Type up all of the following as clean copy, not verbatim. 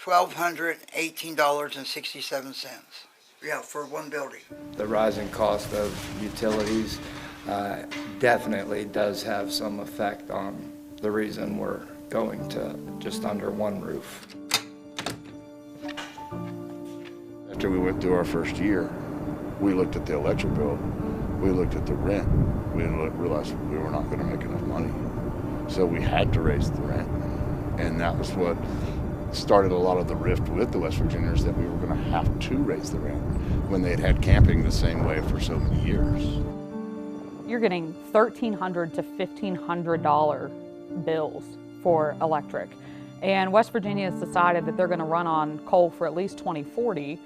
$1,218.67. Yeah, for one building. The rising cost of utilities definitely does have some effect on the reason we're going to just under one roof. After we went through our first year, we looked at the electric bill, we looked at the rent, we realized we were not going to make enough money. So we had to raise the rent. And that was what started a lot of the rift with the West Virginians, that we were going to have to raise the rent when they had had camping the same way for so many years. You're getting $1,300 to $1,500 bills for electric. And West Virginia has decided that they're going to run on coal for at least 2040.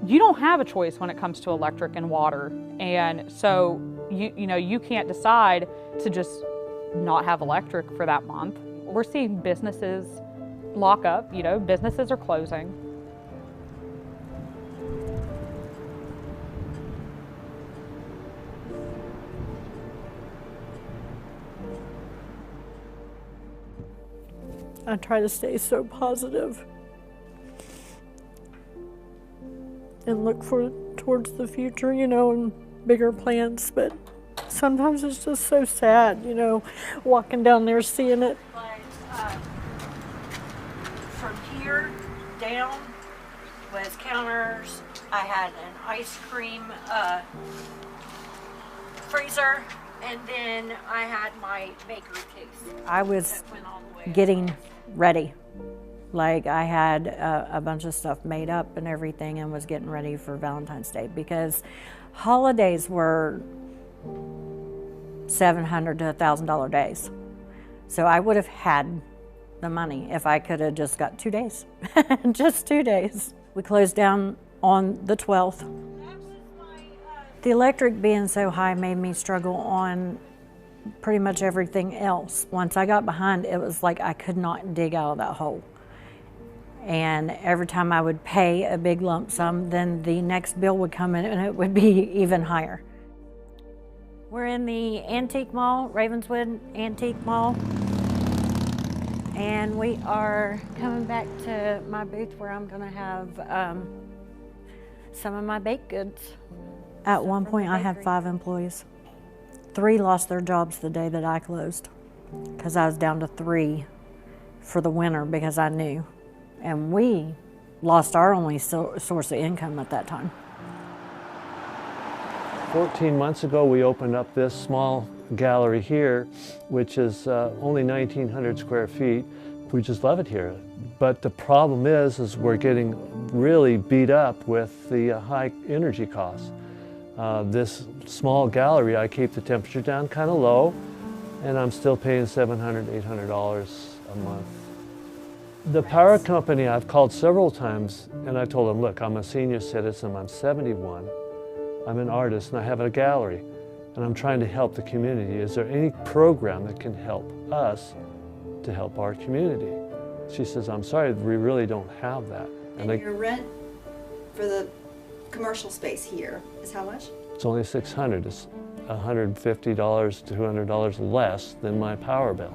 You don't have a choice when it comes to electric and water. And so, you can't decide to just not have electric for that month. We're seeing businesses lock up, businesses are closing. I try to stay so positive and look towards the future, and bigger plans, but sometimes it's just so sad, walking down there seeing it. From here down was counters. I had an ice cream freezer, and then I had my bakery case. I was getting ready. Like, I had a bunch of stuff made up and everything, and was getting ready for Valentine's Day, because holidays were $700 to $1,000 days. So I would have had the money if I could have just got 2 days, just 2 days. We closed down on the 12th. The electric being so high made me struggle on pretty much everything else. Once I got behind, it was like I could not dig out of that hole. And every time I would pay a big lump sum, then the next bill would come in and it would be even higher. We're in the Antique Mall, Ravenswood Antique Mall. And we are coming back to my booth where I'm gonna have some of my baked goods. At one point I had 5 employees. 3 lost their jobs the day that I closed, because I was down to 3 for the winter because I knew. And we lost our only source of income at that time. 14 months ago, we opened up this small gallery here, which is only 1,900 square feet. We just love it here. But the problem is we're getting really beat up with the high energy costs. This small gallery, I keep the temperature down kind of low, and I'm still paying $700, $800 a month. The power company, I've called several times, and I told them, look, I'm a senior citizen, I'm 71, I'm an artist, and I have a gallery, and I'm trying to help the community. Is there any program that can help us to help our community? She says, I'm sorry, we really don't have that. And your rent for the commercial space here is how much? It's only $600. It's $150 to $200 less than my power bill.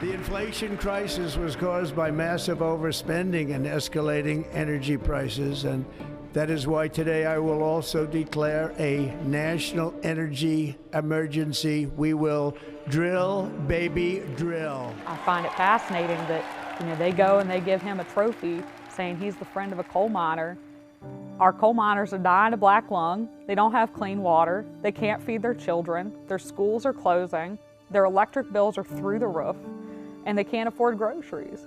The inflation crisis was caused by massive overspending and escalating energy prices, and that is why today I will also declare a national energy emergency. We will drill, baby, drill. I find it fascinating that they go and they give him a trophy saying he's the friend of a coal miner. Our coal miners are dying of black lung. They don't have clean water. They can't feed their children. Their schools are closing. Their electric bills are through the roof, and they can't afford groceries.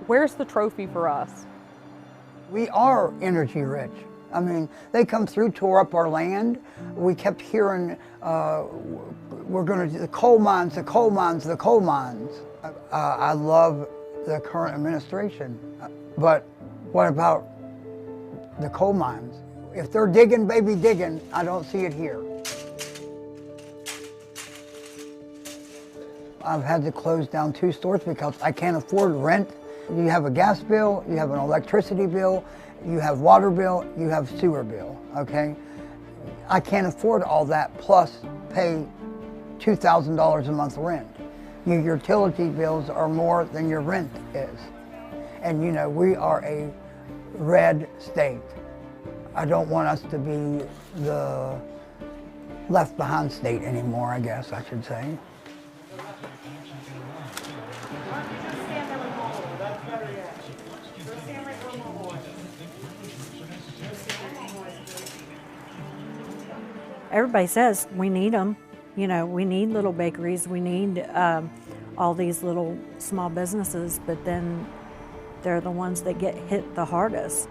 Where's the trophy for us? We are energy rich. I mean, they come through, tore up our land. We kept hearing, we're going to do the coal mines, the coal mines, the coal mines. I love the current administration, but what about the coal mines? If they're digging, baby, digging, I don't see it here. I've had to close down 2 stores because I can't afford rent. You have a gas bill, you have an electricity bill, you have water bill, you have sewer bill, okay? I can't afford all that plus pay $2,000 a month rent. Your utility bills are more than your rent is. And you know, we are a red state. I don't want us to be the left behind state anymore, I guess I should say. Everybody says we need them. You know, we need little bakeries, we need all these little small businesses, but then they're the ones that get hit the hardest.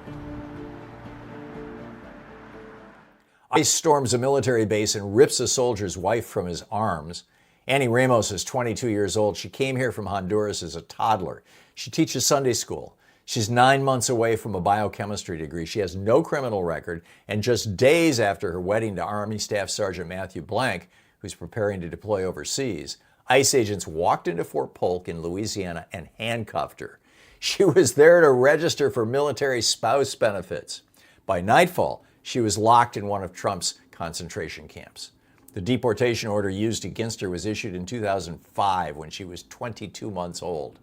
ICE storms a military base and rips a soldier's wife from his arms. Annie Ramos is 22 years old. She came here from Honduras as a toddler. She teaches Sunday school. She's 9 months away from a biochemistry degree. She has no criminal record, and just days after her wedding to Army Staff Sergeant Matthew Blank, who's preparing to deploy overseas, ICE agents walked into Fort Polk in Louisiana and handcuffed her. She was there to register for military spouse benefits. By nightfall, she was locked in one of Trump's concentration camps. The deportation order used against her was issued in 2005 when she was 22 months old.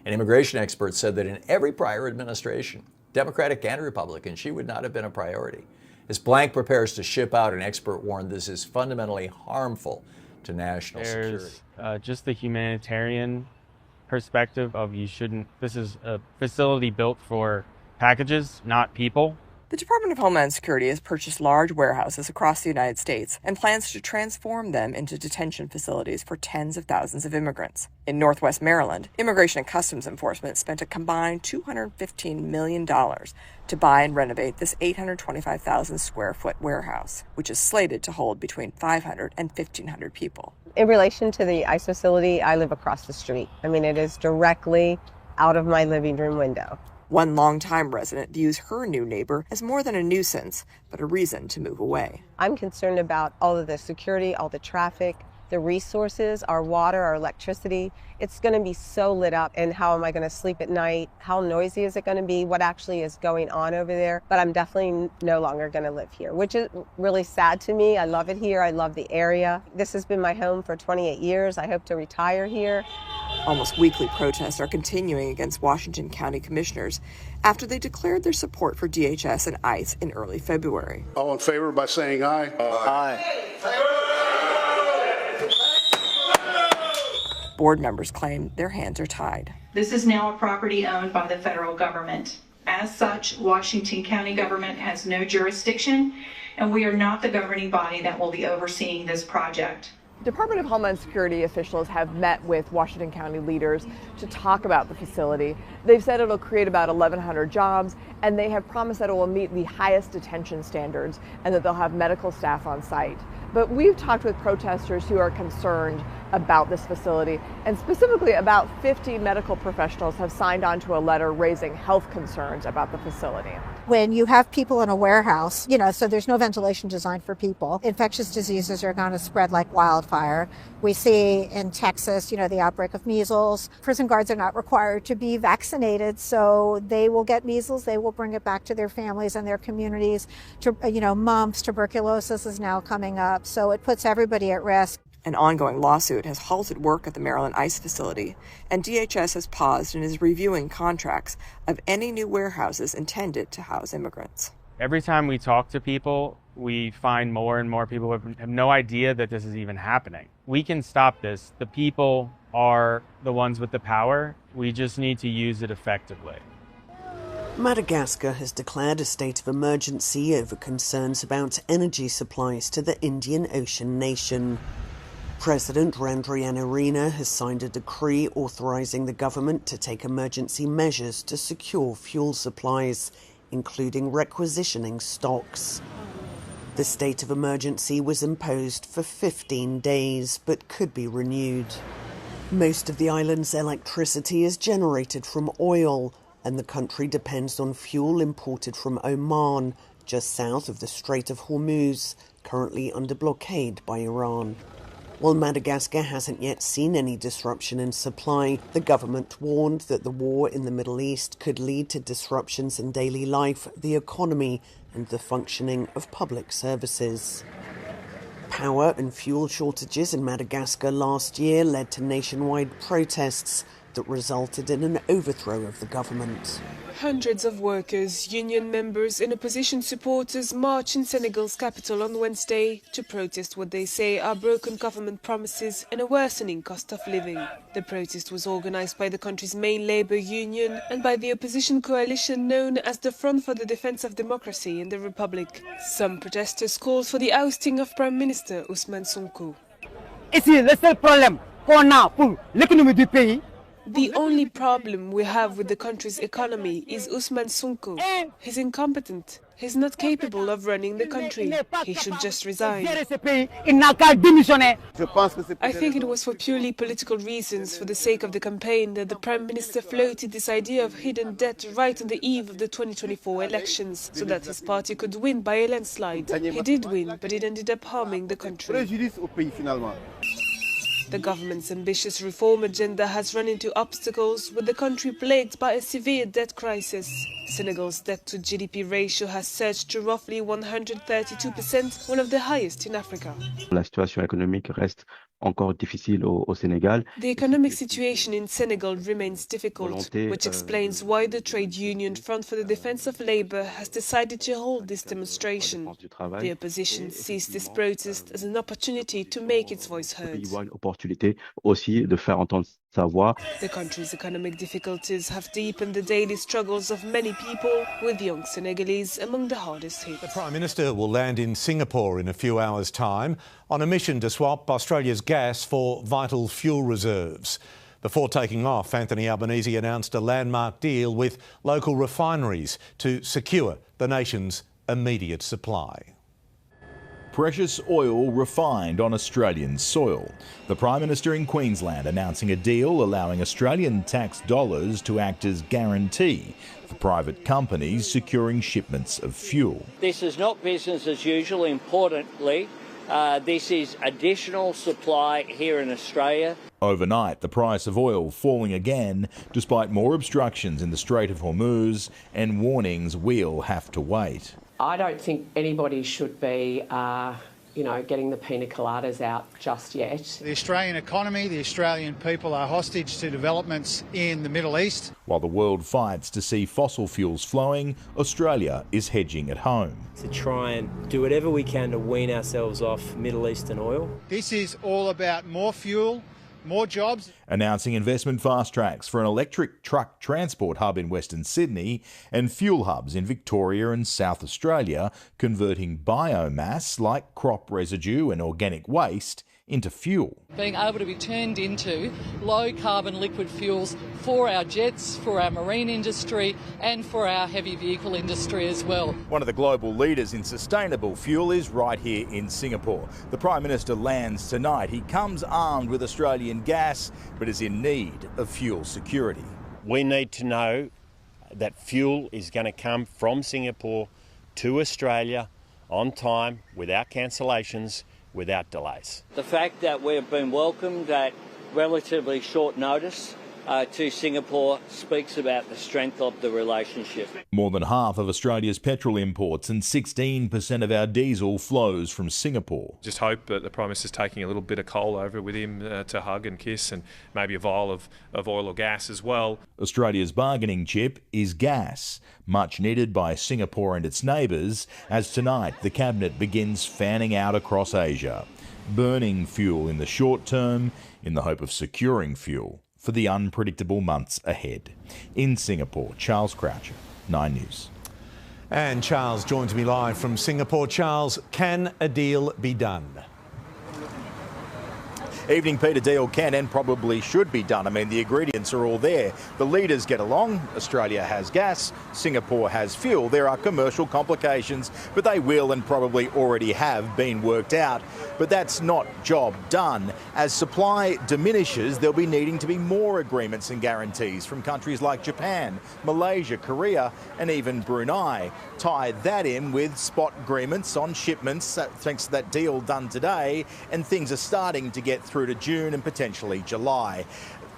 An immigration expert said that in every prior administration, Democratic and Republican, she would not have been a priority. As Blank prepares to ship out, an expert warned this is fundamentally harmful to national security. There's just the humanitarian perspective of this is a facility built for packages, not people. The Department of Homeland Security has purchased large warehouses across the United States and plans to transform them into detention facilities for tens of thousands of immigrants. In Northwest Maryland, Immigration and Customs Enforcement spent a combined $215 million to buy and renovate this 825,000 square foot warehouse, which is slated to hold between 500 and 1,500 people. In relation to the ICE facility, I live across the street. I mean, it is directly out of my living room window. One longtime resident views her new neighbor as more than a nuisance, but a reason to move away. I'm concerned about all of the security, all the traffic, the resources, our water, our electricity. It's going to be so lit up, and how am I going to sleep at night? How noisy is it going to be? What actually is going on over there? But I'm definitely no longer going to live here, which is really sad to me. I love it here. I love the area. This has been my home for 28 years. I hope to retire here. Almost weekly protests are continuing against Washington County commissioners after they declared their support for DHS and ICE in early February. All in favor by saying aye. Aye. Board members claim their hands are tied. This is now a property owned by the federal government. As such, Washington County government has no jurisdiction, and we are not the governing body that will be overseeing this project. Department of Homeland Security officials have met with Washington County leaders to talk about the facility. They've said it'll create about 1,100 jobs, and they have promised that it will meet the highest detention standards and that they'll have medical staff on site. But we've talked with protesters who are concerned about this facility, and specifically about 50 medical professionals have signed on to a letter raising health concerns about the facility. When you have people in a warehouse, so there's no ventilation designed for people, infectious diseases are going to spread like wildfire. We see in Texas, the outbreak of measles. Prison guards are not required to be vaccinated, so they will get measles, they will bring it back to their families and their communities. Mumps, tuberculosis is now coming up, so it puts everybody at risk. An ongoing lawsuit has halted work at the Maryland ICE facility, and DHS has paused and is reviewing contracts of any new warehouses intended to house immigrants. Every time we talk to people, we find more and more people who have no idea that this is even happening. We can stop this. The people are the ones with the power. We just need to use it effectively. Madagascar has declared a state of emergency over concerns about energy supplies to the Indian Ocean nation. President Randrianarina has signed a decree authorizing the government to take emergency measures to secure fuel supplies, including requisitioning stocks. The state of emergency was imposed for 15 days, but could be renewed. Most of the island's electricity is generated from oil, and the country depends on fuel imported from Oman, just south of the Strait of Hormuz, currently under blockade by Iran. While Madagascar hasn't yet seen any disruption in supply, the government warned that the war in the Middle East could lead to disruptions in daily life, the economy, and the functioning of public services. Power and fuel shortages in Madagascar last year led to nationwide protests that resulted in an overthrow of the government. Hundreds of workers, union members and opposition supporters marched in Senegal's capital on Wednesday to protest what they say are broken government promises and a worsening cost of living. The protest was organized by the country's main labor union and by the opposition coalition known as the Front for the Defense of Democracy in the Republic. Some protesters called for the ousting of Prime Minister Ousmane Sonko. The only problem we have with the country's economy is Ousmane Sonko. He's incompetent. He's not capable of running the country. He should just resign. I think it was for purely political reasons, for the sake of the campaign, that the Prime Minister floated this idea of hidden debt right on the eve of the 2024 elections, so that his party could win by a landslide. He did win, but it ended up harming the country. The government's ambitious reform agenda has run into obstacles, with the country plagued by a severe debt crisis. Senegal's debt-to-GDP ratio has surged to roughly 132%, one of the highest in Africa. La situation économique reste encore difficile au Sénégal. The economic situation in Senegal remains difficult, which explains why the trade union Front for the Defense of Labour has decided to hold this demonstration. The opposition sees this protest as an opportunity to make its voice heard. Une opportunité aussi de faire entendre sa voix. The country's economic difficulties have deepened the daily struggles of many people, with young Senegalese among the hardest hit. The Prime Minister will land in Singapore in a few hours' time on a mission to swap Australia's gas for vital fuel reserves. Before taking off, Anthony Albanese announced a landmark deal with local refineries to secure the nation's immediate supply. Precious oil refined on Australian soil. The Prime Minister in Queensland announcing a deal allowing Australian tax dollars to act as guarantee for private companies securing shipments of fuel. This is not business as usual. Importantly, this is additional supply here in Australia. Overnight, the price of oil falling again despite more obstructions in the Strait of Hormuz and warnings we'll have to wait. I don't think anybody should be, getting the pina coladas out just yet. The Australian economy, the Australian people are hostage to developments in the Middle East. While the world fights to see fossil fuels flowing, Australia is hedging at home. To try and do whatever we can to wean ourselves off Middle Eastern oil. This is all about more fuel, more jobs. Announcing investment fast tracks for an electric truck transport hub in Western Sydney and fuel hubs in Victoria and South Australia, converting biomass like crop residue and organic waste into fuel. Being able to be turned into low carbon liquid fuels for our jets, for our marine industry and for our heavy vehicle industry as well. One of the global leaders in sustainable fuel is right here in Singapore. The Prime Minister lands tonight. He comes armed with Australian gas but is in need of fuel security. We need to know that fuel is going to come from Singapore to Australia on time, without cancellations, without delays. The fact that we've been welcomed at relatively short notice to Singapore speaks about the strength of the relationship. More than half of Australia's petrol imports and 16% of our diesel flows from Singapore. Just hope that the Prime Minister's taking a little bit of coal over with him to hug and kiss, and maybe a vial of oil or gas as well. Australia's bargaining chip is gas, much needed by Singapore and its neighbours, as tonight the Cabinet begins fanning out across Asia, burning fuel in the short term in the hope of securing fuel for the unpredictable months ahead. In Singapore, Charles Croucher, 9 News. And Charles joins me live from Singapore. Charles, can a deal be done? Evening, Peter. Deal can and probably should be done. I mean, the ingredients are all there. The leaders get along. Australia has gas. Singapore has fuel. There are commercial complications, but they will and probably already have been worked out. But that's not job done. As supply diminishes, there'll be needing to be more agreements and guarantees from countries like Japan, Malaysia, Korea, and even Brunei. Tie that in with spot agreements on shipments, thanks to that deal done today, and things are starting to get through to June and potentially July.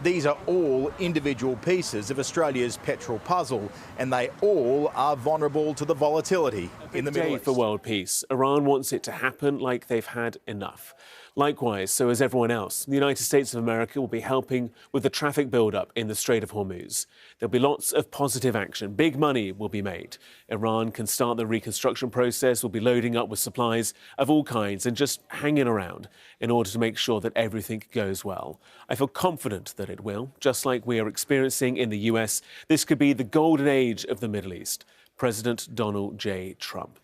These are all individual pieces of Australia's petrol puzzle, and they all are vulnerable to the volatility in the Middle East. For world peace. Iran wants it to happen like they've had enough. Likewise, so is everyone else. The United States of America will be helping with the traffic build-up in the Strait of Hormuz. There'll be lots of positive action. Big money will be made. Iran can start the reconstruction process, will be loading up with supplies of all kinds and just hanging around in order to make sure that everything goes well. I feel confident that it will. Just like we are experiencing in the US, this could be the golden age of the Middle East. President Donald J. Trump.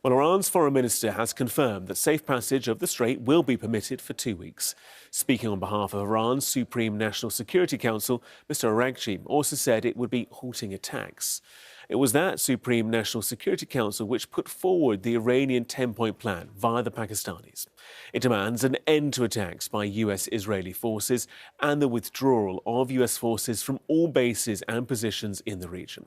Well, Iran's foreign minister has confirmed that safe passage of the strait will be permitted for 2 weeks. Speaking on behalf of Iran's Supreme National Security Council, Mr. Araghchi also said it would be halting attacks. It was that Supreme National Security Council which put forward the Iranian 10-point plan via the Pakistanis. It demands an end to attacks by US-Israeli forces and the withdrawal of US forces from all bases and positions in the region.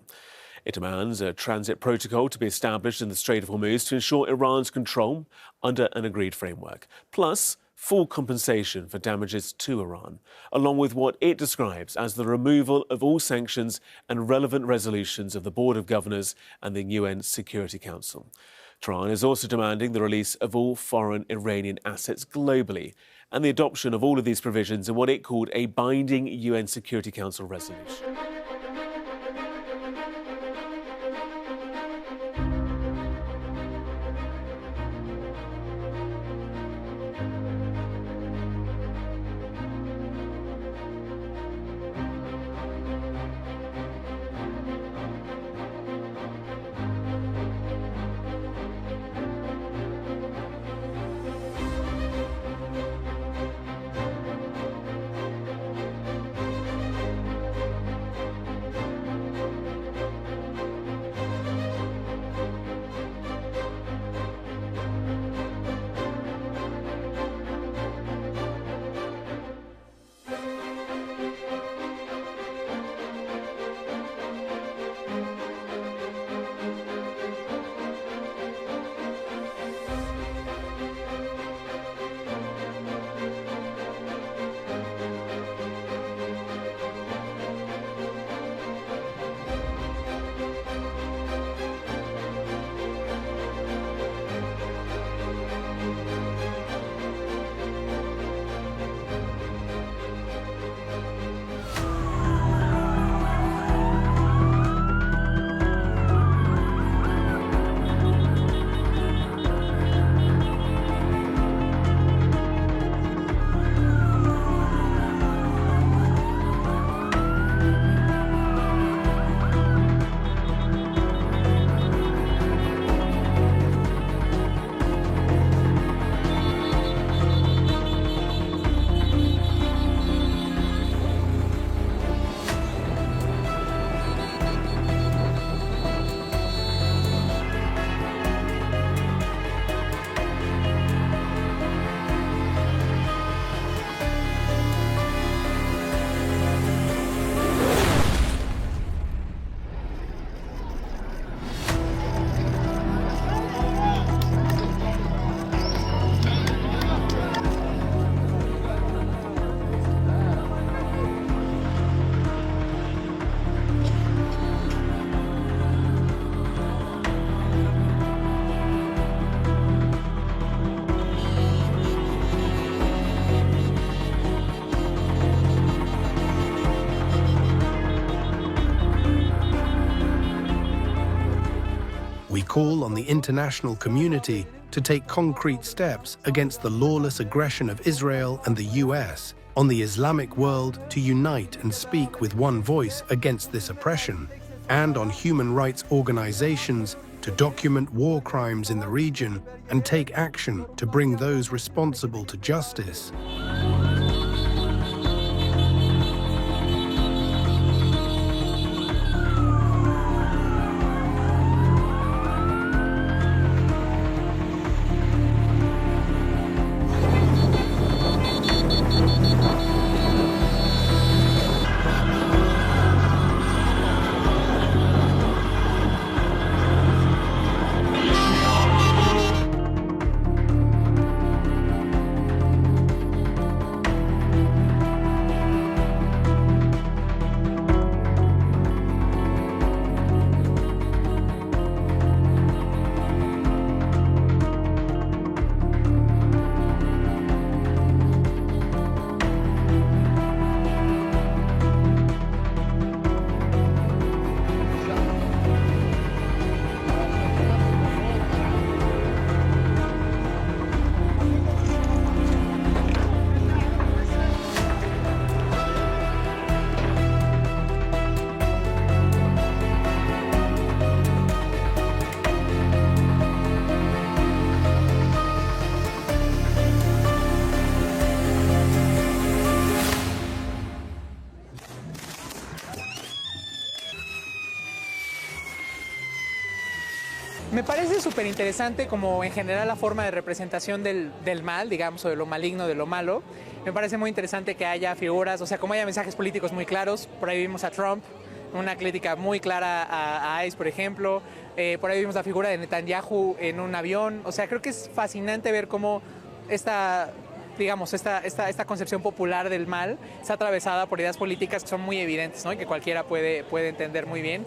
It demands a transit protocol to be established in the Strait of Hormuz to ensure Iran's control under an agreed framework, plus full compensation for damages to Iran, along with what it describes as the removal of all sanctions and relevant resolutions of the Board of Governors and the UN Security Council. Tehran is also demanding the release of all foreign Iranian assets globally and the adoption of all of these provisions in what it called a binding UN Security Council resolution. Call on the international community to take concrete steps against the lawless aggression of Israel and the US, on the Islamic world to unite and speak with one voice against this oppression, and on human rights organizations to document war crimes in the region and take action to bring those responsible to justice. Me parece súper interesante como en general la forma de representación del mal, digamos, o de lo maligno, de lo malo. Me parece muy interesante que haya figuras, o sea, como haya mensajes políticos muy claros. Por ahí vimos a Trump, una crítica muy clara a ICE, por ejemplo. Por ahí vimos la figura de Netanyahu en un avión. O sea, creo que es fascinante ver cómo esta concepción popular del mal está atravesada por ideas políticas que son muy evidentes, ¿no? Y que cualquiera puede entender muy bien.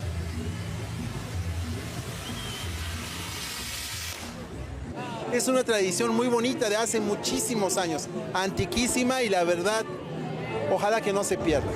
Es una tradición muy bonita de hace muchísimos años, antiquísima y la verdad, ojalá que no se pierda.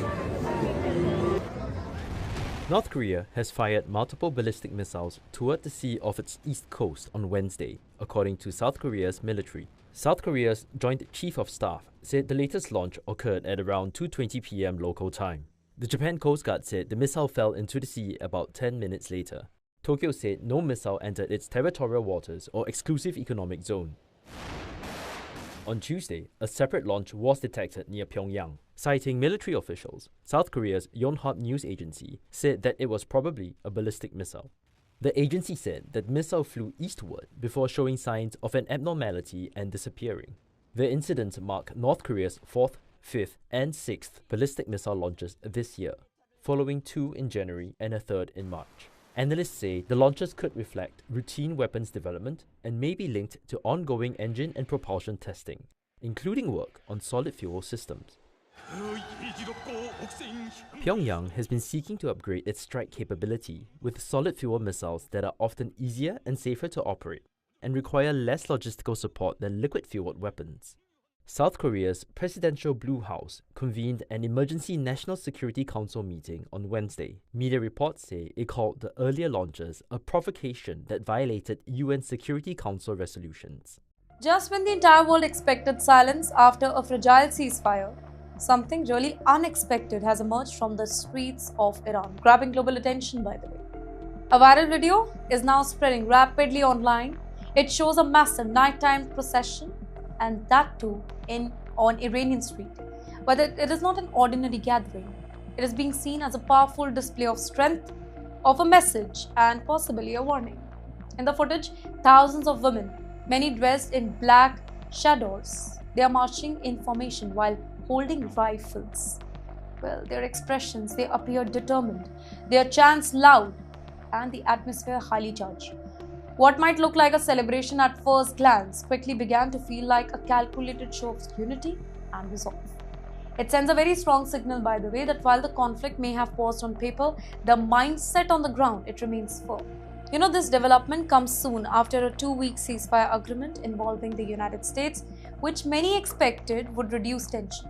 North Korea has fired multiple ballistic missiles toward the sea off its east coast on Wednesday, according to South Korea's military. South Korea's Joint Chief of Staff said the latest launch occurred at around 2:20 p.m. local time. The Japan Coast Guard said the missile fell into the sea about 10 minutes later. Tokyo said no missile entered its territorial waters or exclusive economic zone. On Tuesday, a separate launch was detected near Pyongyang. Citing military officials, South Korea's Yonhap news agency said that it was probably a ballistic missile. The agency said that the missile flew eastward before showing signs of an abnormality and disappearing. The incident marked North Korea's 4th, 5th, and 6th ballistic missile launches this year, following 2 in January and a 3rd in March. Analysts say the launches could reflect routine weapons development and may be linked to ongoing engine and propulsion testing, including work on solid fuel systems. Pyongyang has been seeking to upgrade its strike capability with solid fuel missiles that are often easier and safer to operate and require less logistical support than liquid-fueled weapons. South Korea's Presidential Blue House convened an emergency National Security Council meeting on Wednesday. Media reports say it called the earlier launches a provocation that violated UN Security Council resolutions. Just when the entire world expected silence after a fragile ceasefire, something really unexpected has emerged from the streets of Iran, grabbing global attention, by the way. A viral video is now spreading rapidly online. It shows a massive nighttime procession, and that too on Iranian street. But it is not an ordinary gathering. It is being seen as a powerful display of strength, of a message, and possibly a warning. In the footage, thousands of women, many dressed in black chadors, they are marching in formation while holding rifles. Well, their expressions, they appear determined, their chants loud, and the atmosphere highly charged. What might look like a celebration at first glance quickly began to feel like a calculated show of unity and resolve. It sends a very strong signal, by the way, that while the conflict may have paused on paper, the mindset on the ground, it remains firm. You know, this development comes soon after a 2-week ceasefire agreement involving the United States, which many expected would reduce tension.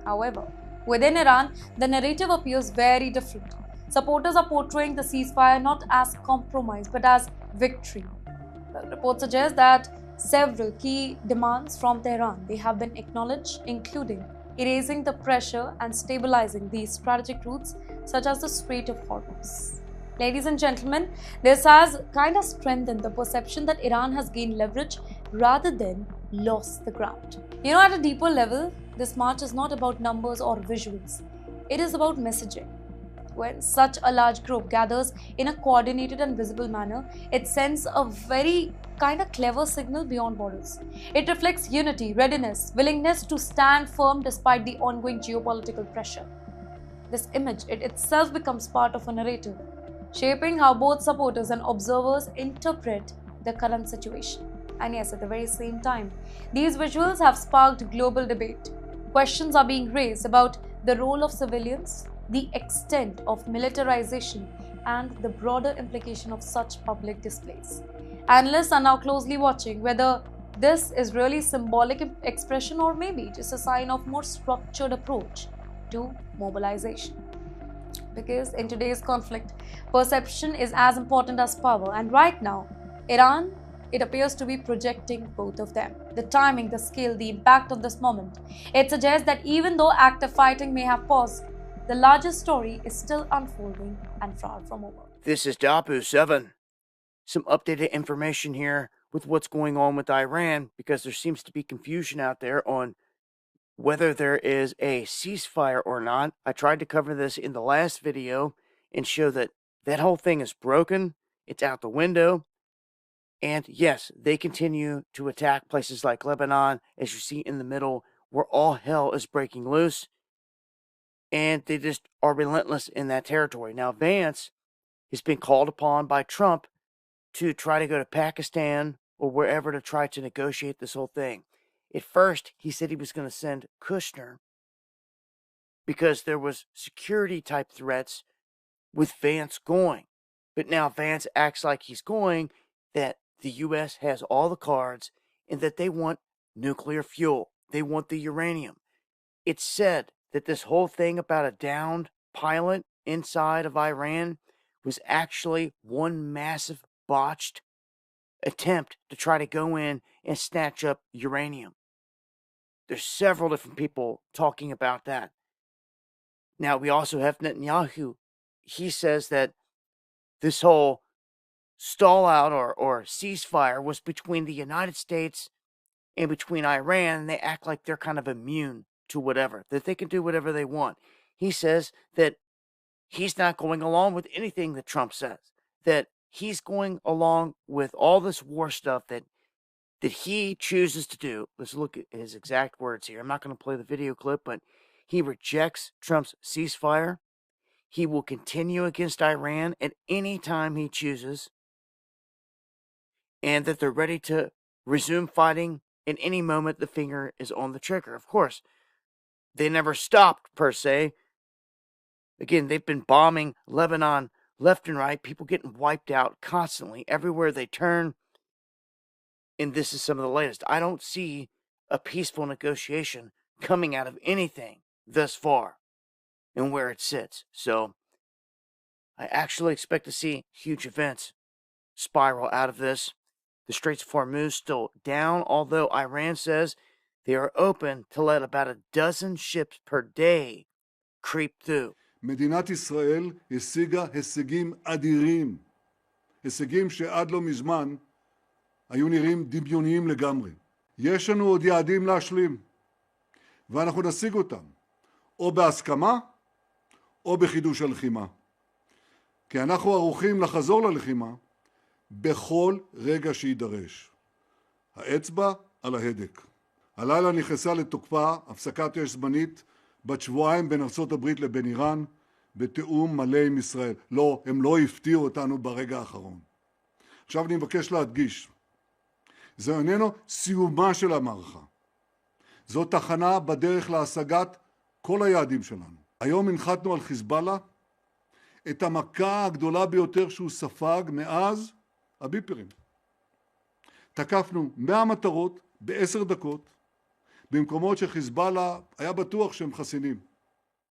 However, within Iran, the narrative appears very different. Supporters are portraying the ceasefire not as compromise but as victory. The report suggests that several key demands from Tehran they have been acknowledged, including erasing the pressure and stabilizing these strategic routes such as the Strait of Hormuz. Ladies and gentlemen, this has kind of strengthened the perception that Iran has gained leverage rather than lost the ground. You know, at a deeper level, this march is not about numbers or visuals. It is about messaging. When such a large group gathers in a coordinated and visible manner, it sends a very kind of clever signal beyond borders. It reflects unity, readiness, willingness to stand firm despite the ongoing geopolitical pressure. This image, it itself becomes part of a narrative, shaping how both supporters and observers interpret the current situation. And yes, at the very same time, these visuals have sparked global debate. Questions are being raised about the role of civilians, the extent of militarization, and the broader implication of such public displays. Analysts are now closely watching whether this is really symbolic expression or maybe just a sign of more structured approach to mobilization. Because in today's conflict, perception is as important as power, and right now, Iran, it appears to be projecting both of them. The timing, the scale, the impact of this moment. It suggests that even though active fighting may have paused, the larger story is still unfolding and far from over. This is Dapu7. Some updated information here with what's going on with Iran, because there seems to be confusion out there on whether there is a ceasefire or not. I tried to cover this in the last video and show that that whole thing is broken. It's out the window. And yes, they continue to attack places like Lebanon, as you see in the middle, where all hell is breaking loose. And they just are relentless in that territory. Now, Vance has been called upon by Trump to try to go to Pakistan or wherever to try to negotiate this whole thing. At first, he said he was going to send Kushner because there was security type threats with Vance going. But now Vance acts like he's going, that the U.S. has all the cards and that they want nuclear fuel. They want the uranium. It's said that this whole thing about a downed pilot inside of Iran was actually one massive botched attempt to try to go in and snatch up uranium. There's several different people talking about that. Now, we also have Netanyahu. He says that this whole stall out or ceasefire was between the United States and between Iran, and they act like they're kind of immune to whatever, that they can do whatever they want. He says that he's not going along with anything that Trump says, that he's going along with all this war stuff that he chooses to do. Let's look at his exact words here. I'm not going to play the video clip, but he rejects Trump's ceasefire. He will continue against Iran at any time he chooses, and that they're ready to resume fighting at any moment the finger is on the trigger. Of course, they never stopped, per se. Again, they've been bombing Lebanon left and right, people getting wiped out constantly everywhere they turn. And this is some of the latest. I don't see a peaceful negotiation coming out of anything thus far and where it sits. So I actually expect to see huge events spiral out of this. The Straits of Hormuz still down, although Iran says they are open to let about a dozen ships per day creep through. מדינת ישראל השיגה הישגים אדירים, הישגים שעד לא מזמן היו נראים דמיוניים לגמרי. יש לנו עוד יעדים להשלים, ואנחנו נשיג אותם, או בהסכמה, או בחידוש הלחימה. כי אנחנו ערוכים לחזור ללחימה בכל רגע שידרש. האצבע על ההדק. הלילה נכנסה לתוקפה הפסקת אש זמנית בת שבועיים בין ארצות הברית לבין איראן, בתיאום מלא עם ישראל. לא, הם לא הפתיעו אותנו ברגע האחרון. עכשיו אני מבקש להדגיש, זה איננו סיומה של המערכה. זו תחנה בדרך להשגת כל היעדים שלנו. היום הנחתנו על חיזבאללה את המכה הגדולה ביותר שהוא ספג מאז הביפרים. תקפנו 100 מטרות ב10 דקות, במקומות שחיזבאללה היה בטוח שהם חסינים.